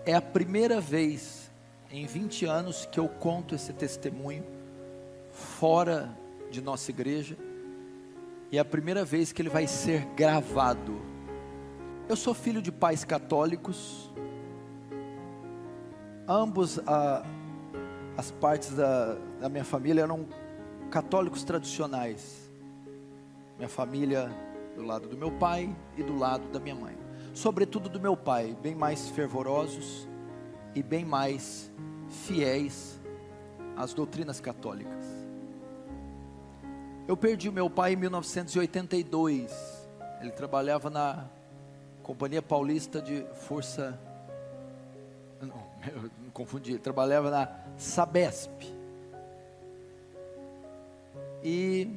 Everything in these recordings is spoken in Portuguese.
É a primeira vez em 20 anos que eu conto esse testemunho fora de nossa igreja, e é a primeira vez que ele vai ser gravado. Eu sou filho de pais católicos, ambos as partes da minha família eram católicos tradicionais. Minha família do lado do meu pai e do lado da minha mãe, sobretudo do meu pai, bem mais fervorosos e bem mais fiéis às doutrinas católicas. Eu perdi o meu pai em 1982, ele trabalhava na Companhia Paulista de Força, não confundi, ele trabalhava na Sabesp, e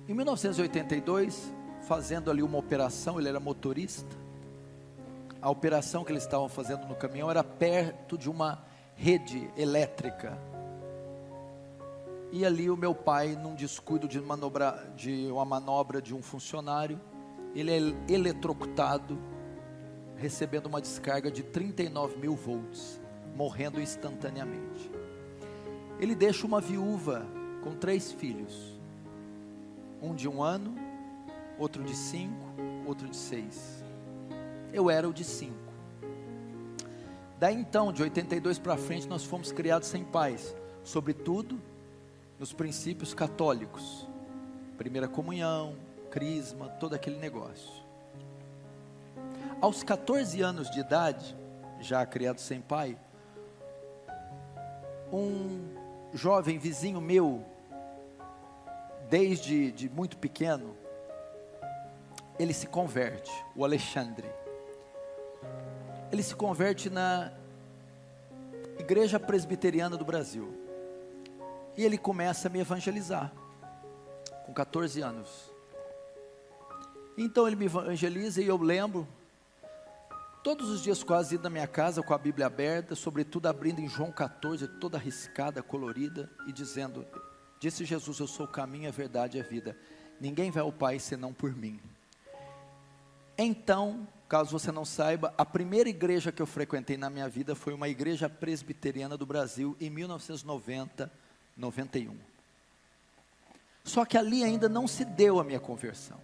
em 1982, fazendo ali uma operação, ele era motorista, a operação que eles estavam fazendo no caminhão era perto de uma rede elétrica, e ali o meu pai, num descuido de uma manobra de um funcionário, ele é eletrocutado, recebendo uma descarga de 39.000 volts, morrendo instantaneamente. Ele deixa uma viúva com 3 filhos, um de 1 ano, outro de 5, outro de 6. Eu era o de 5. Daí então, de 82 para frente, nós fomos criados sem pais, sobretudo nos princípios católicos, primeira comunhão, crisma, todo aquele negócio. Aos 14 anos de idade, já criado sem pai, um jovem vizinho meu, desde muito pequeno, ele se converte, o Alexandre. Ele se converte na Igreja Presbiteriana do Brasil. E ele começa a me evangelizar, com 14 anos. Então ele me evangeliza, e eu lembro, todos os dias quase indo na minha casa com a Bíblia aberta, sobretudo abrindo em João 14, toda riscada, colorida, e dizendo: disse Jesus, eu sou o caminho, a verdade e a vida, ninguém vai ao Pai senão por mim. Então, caso você não saiba, a primeira igreja que eu frequentei na minha vida foi uma igreja presbiteriana do Brasil, em 1990, 91. Só que ali ainda não se deu a minha conversão,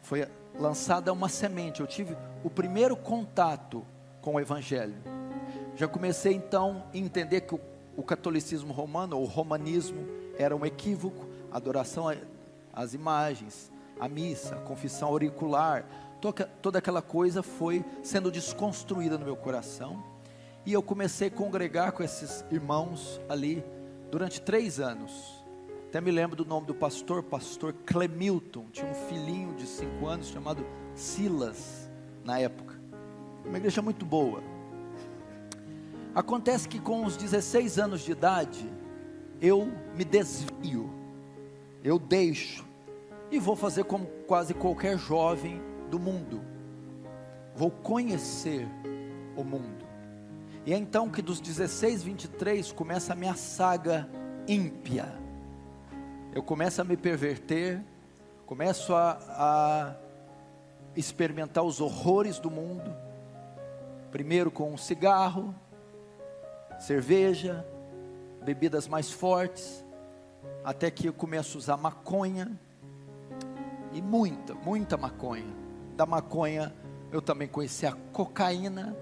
foi lançada uma semente, eu tive o primeiro contato com o Evangelho. Já comecei então a entender que o catolicismo romano, ou o romanismo, era um equívoco, a adoração às imagens, a missa, a confissão auricular, toda aquela coisa foi sendo desconstruída no meu coração, e eu comecei a congregar com esses irmãos ali, durante 3 anos, até me lembro do nome do pastor Clemilton, tinha um filhinho de 5 anos, chamado Silas, na época, uma igreja muito boa. Acontece que com os 16 anos de idade, eu me desvio, eu deixo, e vou fazer como quase qualquer jovem do mundo, vou conhecer o mundo. E é então que dos 16, 23, começa a minha saga ímpia, eu começo a me perverter, começo a experimentar os horrores do mundo, primeiro com cigarro, cerveja, bebidas mais fortes, até que eu começo a usar maconha, e muita maconha. Da maconha eu também conheci a cocaína,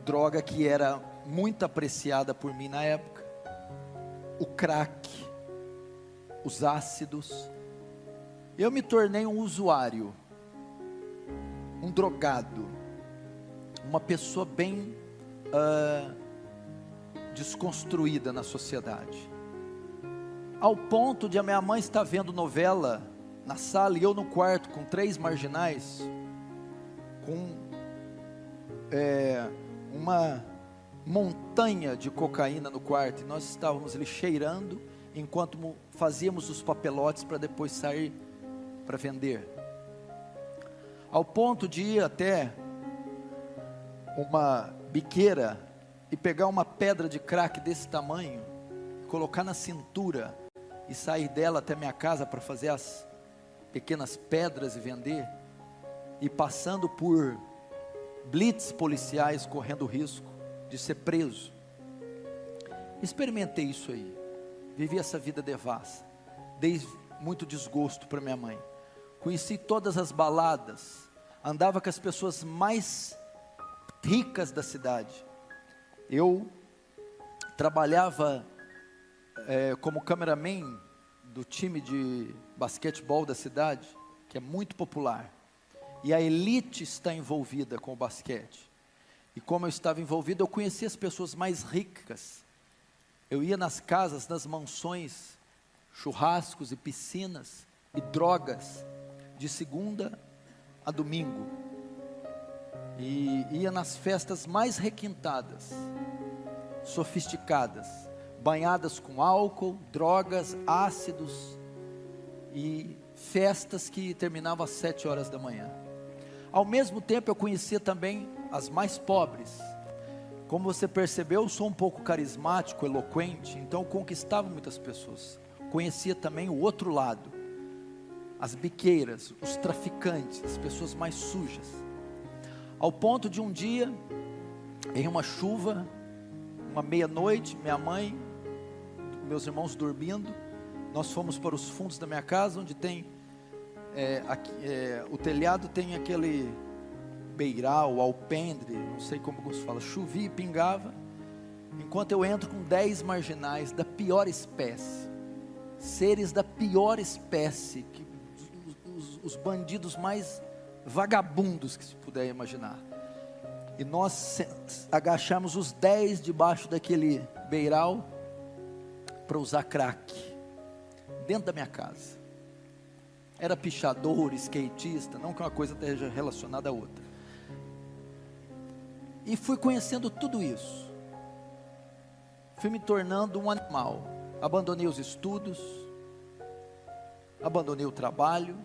droga que era muito apreciada por mim na época, o crack, os ácidos. Eu me tornei um usuário, um drogado, uma pessoa bem desconstruída na sociedade, ao ponto de a minha mãe estar vendo novela na sala, e eu no quarto com 3 marginais, com uma montanha de cocaína no quarto, e nós estávamos ali cheirando, enquanto fazíamos os papelotes para depois sair para vender, ao ponto de ir até uma biqueira e pegar uma pedra de crack desse tamanho, colocar na cintura e sair dela até minha casa para fazer as pequenas pedras e vender, e passando por blitz policiais correndo risco de ser preso. Experimentei isso aí, vivi essa vida devassa, dei muito desgosto para minha mãe, conheci todas as baladas, andava com as pessoas mais ricas da cidade. Eu trabalhava como cameraman do time de basquetebol da cidade, que é muito popular, e a elite está envolvida com o basquete. E como eu estava envolvido, eu conhecia as pessoas mais ricas. Eu ia nas casas, nas mansões, churrascos e piscinas e drogas, de segunda a domingo. E ia nas festas mais requintadas, sofisticadas, banhadas com álcool, drogas, ácidos, e festas que terminavam às 7 horas da manhã. Ao mesmo tempo eu conhecia também as mais pobres. Como você percebeu, eu sou um pouco carismático, eloquente, então eu conquistava muitas pessoas. Conhecia também o outro lado, as biqueiras, os traficantes, as pessoas mais sujas. Ao ponto de um dia, em uma chuva, uma meia-noite, minha mãe, meus irmãos dormindo, nós fomos para os fundos da minha casa, onde tem, o telhado tem aquele beiral, alpendre, não sei como se fala, chovia e pingava, enquanto eu entro com 10 marginais da pior espécie, seres da pior espécie, os bandidos mais vagabundos que se puder imaginar, e nós agachamos os 10 debaixo daquele beiral, para usar crack, dentro da minha casa. Era pichador, skatista, não que uma coisa esteja relacionada à outra. E fui conhecendo tudo isso, fui me tornando um animal. Abandonei os estudos, abandonei o trabalho,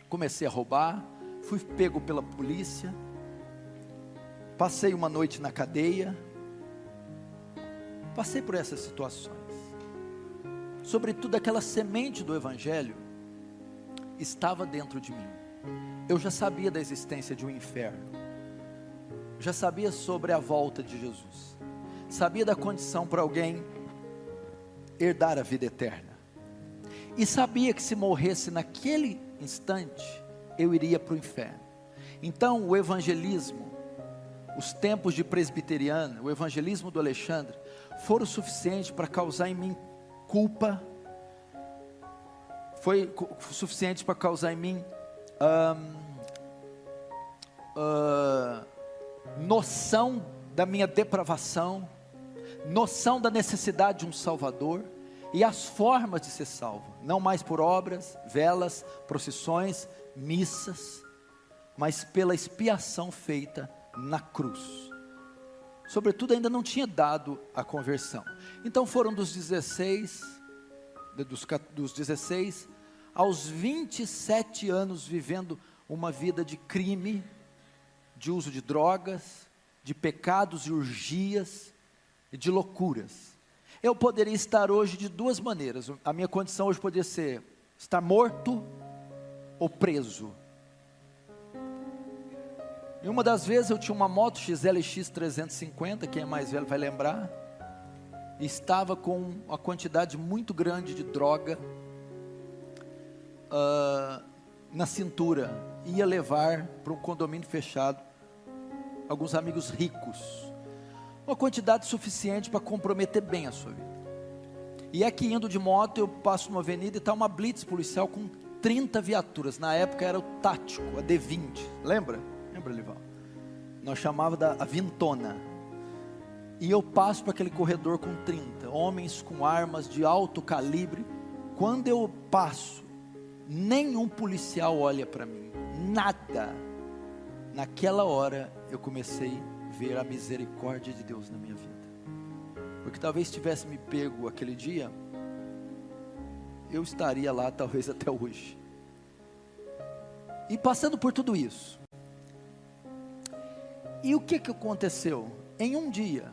comecei a roubar, fui pego pela polícia, passei uma noite na cadeia, passei por essas situações. Sobretudo aquela semente do Evangelho estava dentro de mim. Eu já sabia da existência de um inferno, já sabia sobre a volta de Jesus, sabia da condição para alguém herdar a vida eterna, e sabia que se morresse naquele instante, eu iria para o inferno. Então o evangelismo, os tempos de presbiteriana, o evangelismo do Alexandre, foram suficientes para causar em mim culpa, foi suficiente para causar em mim noção da minha depravação, noção da necessidade de um Salvador, e as formas de ser salvo, não mais por obras, velas, procissões, missas, mas pela expiação feita na cruz. Sobretudo ainda não tinha dado a conversão. Então foram dos 16 aos 27 anos vivendo uma vida de crime, de uso de drogas, de pecados e urgias, e de loucuras. Eu poderia estar hoje de duas maneiras. A minha condição hoje poderia ser estar morto ou preso. E uma das vezes eu tinha uma moto XLX 350, quem é mais velho vai lembrar, e estava com uma quantidade muito grande de droga na cintura, ia levar para um condomínio fechado alguns amigos ricos, uma quantidade suficiente para comprometer bem a sua vida. E é que indo de moto eu passo numa avenida e está uma blitz policial com 30 viaturas, na época era o tático, a D20, lembra, Lival? Nós chamava a Vintona, e eu passo para aquele corredor com 30, homens com armas de alto calibre. Quando eu passo, nenhum policial olha para mim, nada. Naquela hora eu comecei a ver a misericórdia de Deus na minha vida, porque talvez tivesse me pego aquele dia, eu estaria lá talvez até hoje. E passando por tudo isso, e o que aconteceu? Em um dia,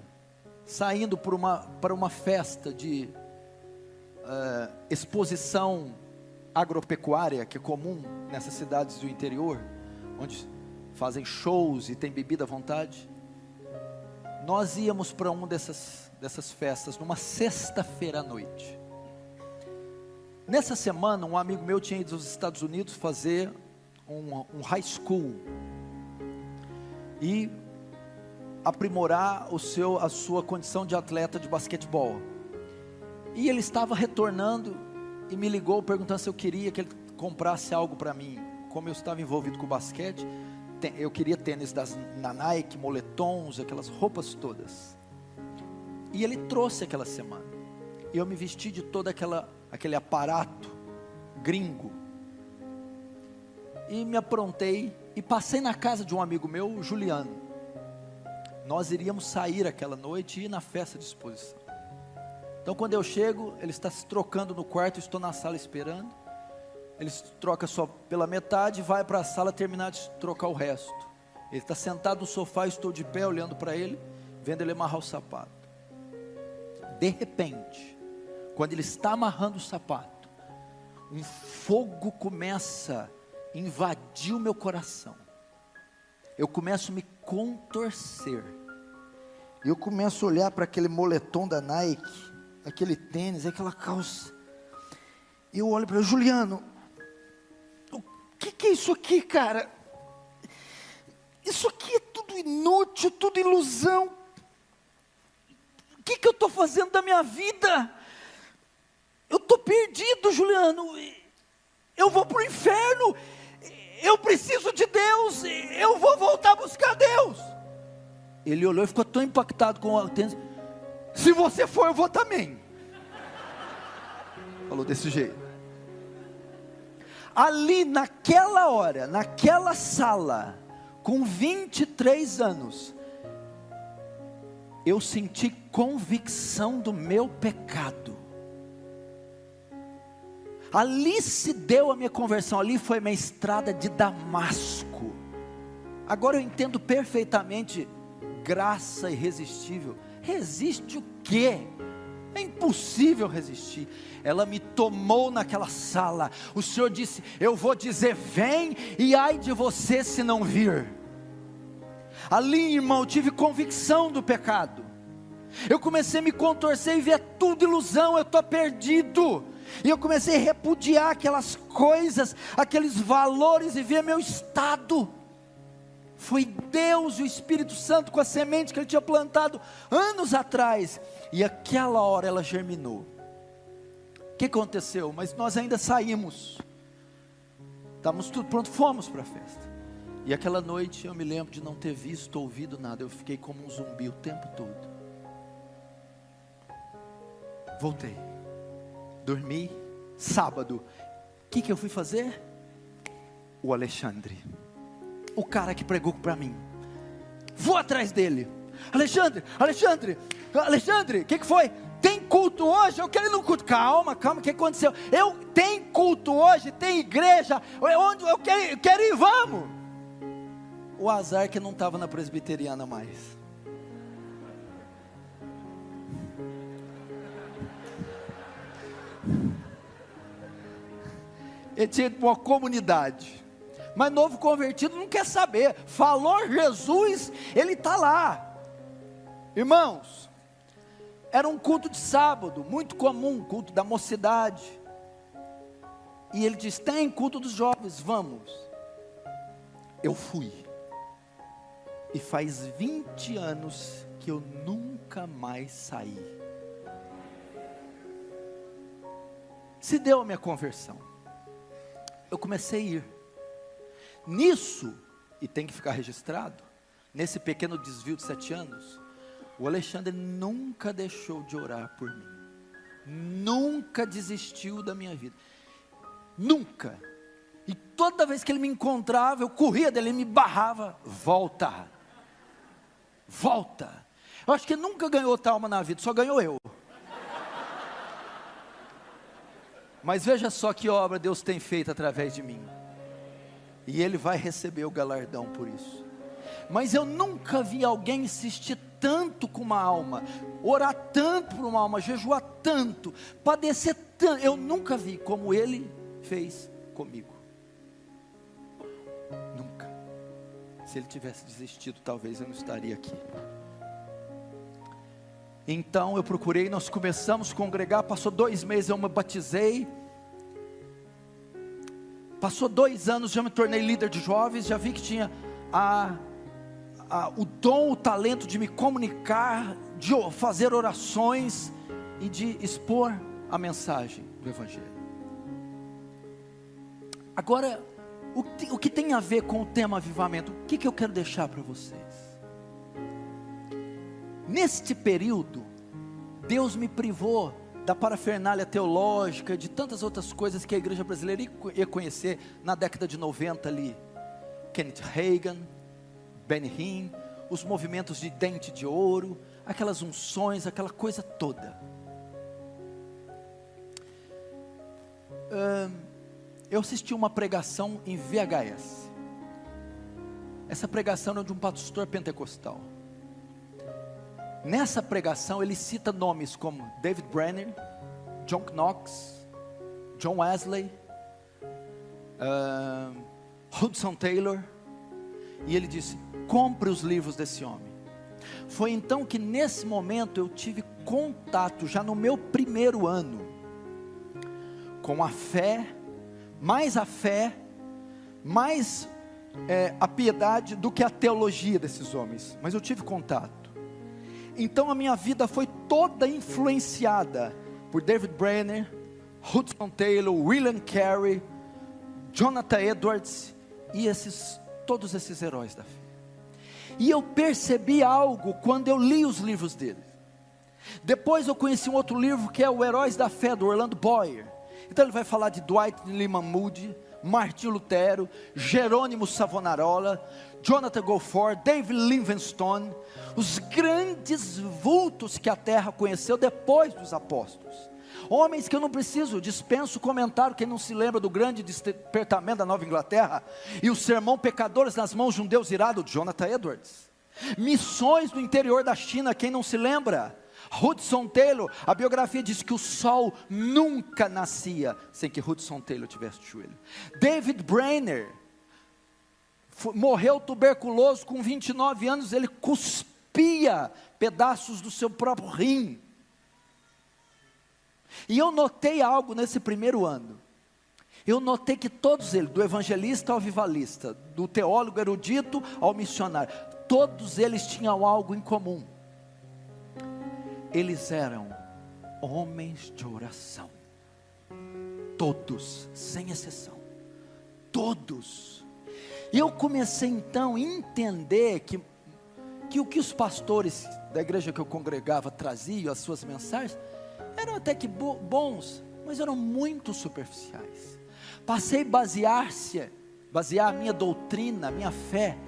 saindo para uma festa de exposição agropecuária, que é comum nessas cidades do interior, onde fazem shows e tem bebida à vontade. Nós íamos para uma dessas festas, numa sexta-feira à noite. Nessa semana, um amigo meu tinha ido aos Estados Unidos fazer um high school e aprimorar a sua condição de atleta de basquetebol. E ele estava retornando e me ligou perguntando se eu queria que ele comprasse algo para mim. Como eu estava envolvido com basquete, eu queria tênis da Nike, moletons, aquelas roupas todas. E ele trouxe aquela semana. E eu me vesti de todo aquele aparato gringo. E me aprontei e passei na casa de um amigo meu, o Juliano. Nós iríamos sair aquela noite e ir na festa de exposição. Então quando eu chego, ele está se trocando no quarto, eu estou na sala esperando. Ele se troca só pela metade, vai para a sala terminar de trocar o resto. Ele está sentado no sofá, eu estou de pé olhando para ele, vendo ele amarrar o sapato. De repente, quando ele está amarrando o sapato, um fogo começa a invadir o meu coração. Eu começo a me contorcer. Eu começo a olhar para aquele moletom da Nike, aquele tênis, aquela calça. E eu olho para ele: Juliano, o que é isso aqui, cara? Isso aqui é tudo inútil, tudo ilusão. O que eu estou fazendo da minha vida? Eu estou perdido, Juliano. Eu vou para o inferno. Eu preciso de Deus. Eu vou voltar a buscar Deus. Ele olhou e ficou tão impactado com o tênis. Se você for, eu vou também. Falou desse jeito. Ali naquela hora, naquela sala, com 23 anos, eu senti convicção do meu pecado. Ali se deu a minha conversão, ali foi minha estrada de Damasco. Agora eu entendo perfeitamente graça irresistível. Resiste o quê? É impossível resistir. Ela me tomou naquela sala. O Senhor disse: eu vou dizer vem, e ai de você se não vir. Ali, irmão, eu tive convicção do pecado. Eu comecei a me contorcer e ver tudo ilusão. Eu estou perdido. E eu comecei a repudiar aquelas coisas, aqueles valores, e ver meu estado. Foi Deus e o Espírito Santo com a semente que Ele tinha plantado anos atrás. E aquela hora ela germinou. O que aconteceu? Mas nós ainda saímos. Estávamos tudo pronto, fomos para a festa. E aquela noite eu me lembro de não ter visto, ouvido nada. Eu fiquei como um zumbi o tempo todo. Voltei. Dormi. Sábado. O que eu fui fazer? O Alexandre, o cara que pregou para mim. Vou atrás dele. Alexandre, o que foi? Tem culto hoje? Eu quero ir no culto. Calma, o que aconteceu? Tem culto hoje, tem igreja, onde eu quero ir, vamos. O azar é que não estava na presbiteriana mais. Ele tinha ido para uma comunidade. Mas novo convertido não quer saber. Falou Jesus, ele está lá. Irmãos, era um culto de sábado, muito comum, culto da mocidade. E ele diz: tem culto dos jovens, vamos. Eu fui. E faz 20 anos que eu nunca mais saí. Se deu a minha conversão. Eu comecei a ir. Nisso, e tem que ficar registrado, nesse pequeno desvio de 7 anos, o Alexandre nunca deixou de orar por mim. Nunca desistiu da minha vida. Nunca. E toda vez que ele me encontrava, eu corria dele, ele me barrava. Volta. Volta. Eu acho que ele nunca ganhou outra alma na vida, só ganhou eu. Mas veja só que obra Deus tem feito através de mim. E Ele vai receber o galardão por isso. Mas eu nunca vi alguém insistir tanto com uma alma, orar tanto por uma alma, jejuar tanto, padecer tanto. Eu nunca vi como Ele fez comigo. Nunca. Se ele tivesse desistido, talvez eu não estaria aqui. Então eu procurei, nós começamos a congregar, passou 2 meses, eu me batizei. Passou 2 anos, já me tornei líder de jovens, já vi que tinha o dom, o talento de me comunicar, de fazer orações e de expor a mensagem do Evangelho. Agora, o que tem a ver com o tema avivamento? O que eu quero deixar para vocês? Neste período, Deus me privou da parafernália teológica, de tantas outras coisas que a igreja brasileira ia conhecer na década de 90 ali. Kenneth Hagin, Benny Hinn, os movimentos de dente de ouro, aquelas unções, aquela coisa toda. Eu assisti uma pregação em VHS. Essa pregação era de um pastor pentecostal. Nessa pregação ele cita nomes como David Brenner, John Knox, John Wesley, Hudson Taylor, e ele disse: compre os livros desse homem. Foi então que nesse momento eu tive contato, já no meu primeiro ano, com a fé, mais a piedade do que a teologia desses homens, mas eu tive contato. Então a minha vida foi toda influenciada por David Brenner, Hudson Taylor, William Carey, Jonathan Edwards e todos esses heróis da fé. E eu percebi algo quando eu li os livros deles. Depois eu conheci um outro livro que é o Heróis da Fé, do Orlando Boyer. Então ele vai falar de Dwight Lyman Moody, Martinho Lutero, Jerônimo Savonarola, Jonathan Goforth, David Livingstone, os grandes vultos que a terra conheceu depois dos apóstolos. Homens que eu não dispenso comentário. Quem não se lembra do grande despertamento da Nova Inglaterra e o sermão Pecadores nas mãos de um Deus irado, Jonathan Edwards. Missões no interior da China, quem não se lembra? Hudson Taylor. A biografia diz que o sol nunca nascia sem que Hudson Taylor tivesse de joelho. David Brenner morreu tuberculoso com 29 anos, ele cuspia pedaços do seu próprio rim. E eu notei algo nesse primeiro ano. Eu notei que todos eles, do evangelista ao avivalista, do teólogo erudito ao missionário, todos eles tinham algo em comum. Eles eram homens de oração. Todos, sem exceção. Todos. E eu comecei então a entender que o que os pastores da igreja que eu congregava traziam, as suas mensagens, eram até que bons, mas eram muito superficiais. Passei a basear a minha doutrina, a minha fé,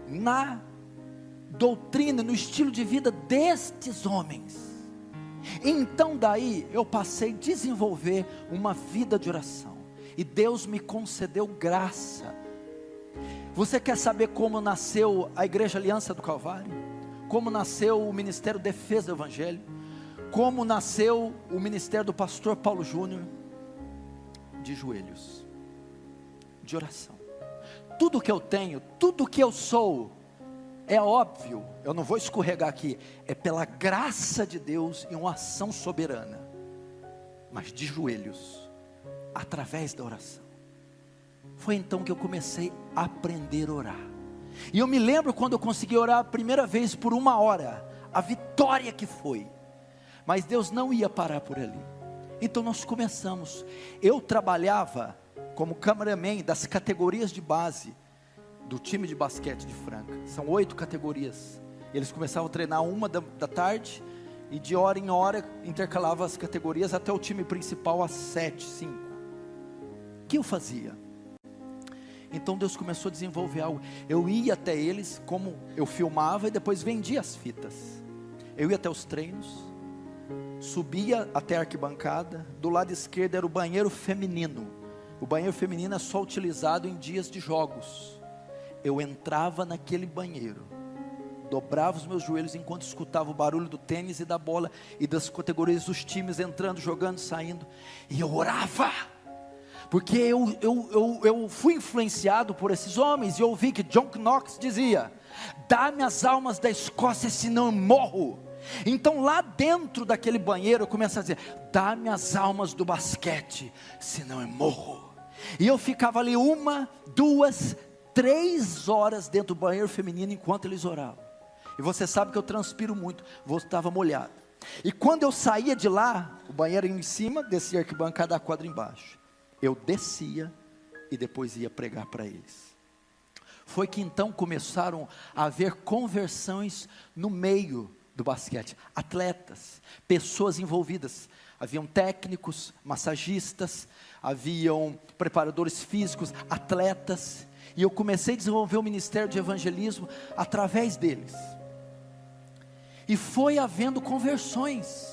na doutrina, no estilo de vida destes homens. Então daí eu passei a desenvolver uma vida de oração, e Deus me concedeu graça. Você quer saber como nasceu a Igreja Aliança do Calvário? Como nasceu o Ministério Defesa do Evangelho? Como nasceu o ministério do pastor Paulo Júnior? De joelhos, de oração. Tudo que eu tenho, tudo que eu sou, é óbvio, eu não vou escorregar aqui, é pela graça de Deus e uma ação soberana, mas de joelhos, através da oração. Foi então que eu comecei a aprender a orar. E eu me lembro quando eu consegui orar a primeira vez por 1 hora, a vitória que foi. Mas Deus não ia parar por ali. Então nós começamos. Eu trabalhava como cameraman das categorias de base do time de basquete de Franca. São 8 categorias. Eles começavam a treinar 1 da tarde, e de hora em hora intercalava as categorias até o time principal às 7, 5. O que eu fazia? Então Deus começou a desenvolver algo. Eu ia até eles, como eu filmava e depois vendia as fitas. Eu ia até os treinos, subia até a arquibancada. Do lado esquerdo era o banheiro feminino. O banheiro feminino é só utilizado em dias de jogos. Eu entrava naquele banheiro, dobrava os meus joelhos enquanto escutava o barulho do tênis e da bola, e das categorias dos times entrando, jogando, saindo, e eu orava. porque eu fui influenciado por esses homens, e eu ouvi que John Knox dizia: dá-me as almas da Escócia, senão eu morro. Então lá dentro daquele banheiro eu começo a dizer: dá-me as almas do basquete, senão eu morro. E eu ficava ali 1, 2, 3 horas dentro do banheiro feminino enquanto eles oravam. E você sabe que eu transpiro muito, estava molhado. E quando eu saía de lá, o banheiro em cima, descia a arquibancada, a quadra embaixo, eu descia e depois ia pregar para eles. Foi que então começaram a haver conversões no meio do basquete, atletas, pessoas envolvidas. Haviam técnicos, massagistas, haviam preparadores físicos, atletas, e eu comecei a desenvolver o ministério de evangelismo através deles. E foi havendo conversões,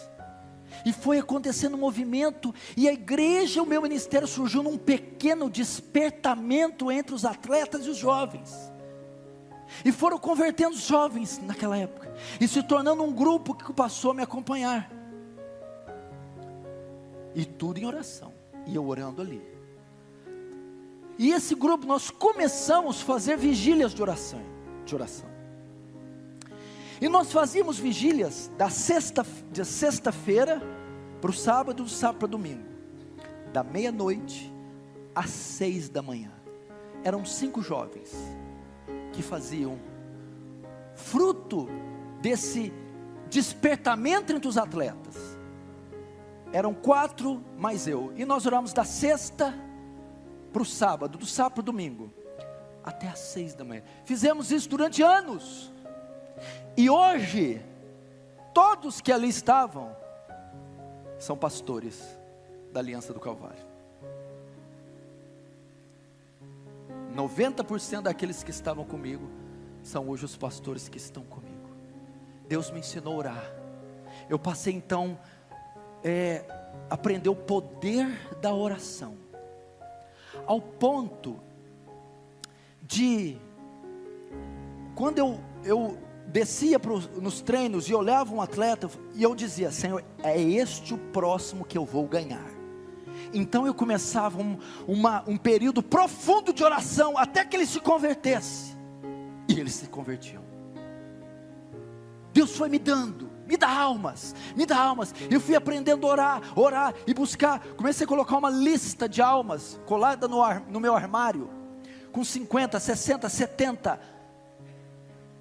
e foi acontecendo um movimento, e a igreja, o meu ministério surgiu num pequeno despertamento entre os atletas e os jovens, e foram convertendo os jovens naquela época, e se tornando um grupo que passou a me acompanhar, e tudo em oração, e eu orando ali. E esse grupo, nós começamos a fazer vigílias de oração. E nós fazíamos vigílias de sexta-feira para o sábado, do sábado para o domingo, da meia-noite às 6 da manhã. Eram 5 jovens que faziam, fruto desse despertamento entre os atletas. Eram 4 mais eu, e nós oramos da sexta para o sábado, do sábado para o domingo, até às 6 da manhã. Fizemos isso durante anos. E hoje, todos que ali estavam, são pastores da Aliança do Calvário. 90% daqueles que estavam comigo, são hoje os pastores que estão comigo. Deus me ensinou a orar. Eu passei então, aprender o poder da oração, ao ponto de, quando eu descia nos treinos e olhava um atleta, e eu dizia: Senhor, é este o próximo que eu vou ganhar. Então eu começava um período profundo de oração, até que ele se convertesse, e eles se convertiam. Deus foi me dá almas, eu fui aprendendo a orar e buscar. Comecei a colocar uma lista de almas, colada no meu armário, com 50, 60, 70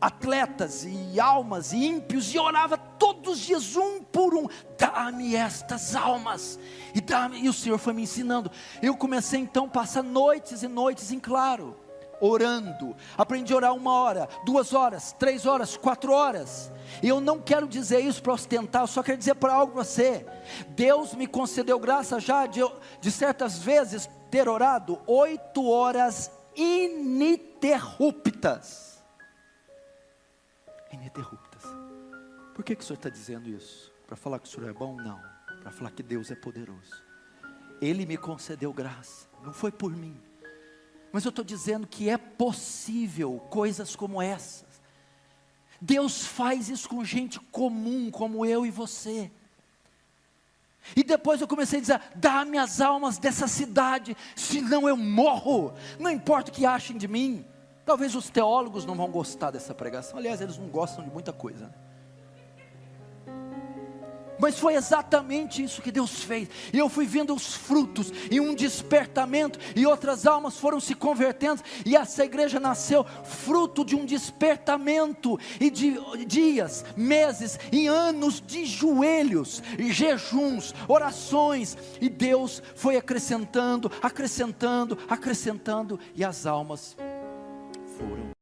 atletas e almas e ímpios, e orava todos os dias, um por um: dá-me estas almas, e o Senhor foi me ensinando. Eu comecei então a passar noites e noites em claro, orando. Aprendi a orar 1 hora, 2 horas, 3 horas, 4 horas. E eu não quero dizer isso para ostentar, eu só quero dizer para algo para você. Deus me concedeu graça já de certas vezes ter orado 8 horas ininterruptas. Por que o Senhor está dizendo isso? Para falar que o Senhor é bom? Não, para falar que Deus é poderoso. Ele me concedeu graça, não foi por mim, mas eu estou dizendo que é possível coisas como essas. Deus faz isso com gente comum, como eu e você. E depois eu comecei a dizer: dá-me as almas dessa cidade, senão eu morro. Não importa o que achem de mim. Talvez os teólogos não vão gostar dessa pregação. Aliás, eles não gostam de muita coisa, né? Mas foi exatamente isso que Deus fez. E eu fui vendo os frutos, e um despertamento, e outras almas foram se convertendo, e essa igreja nasceu fruto de um despertamento, e de dias, meses e anos de joelhos, e jejuns, orações, e Deus foi acrescentando, e as almas foram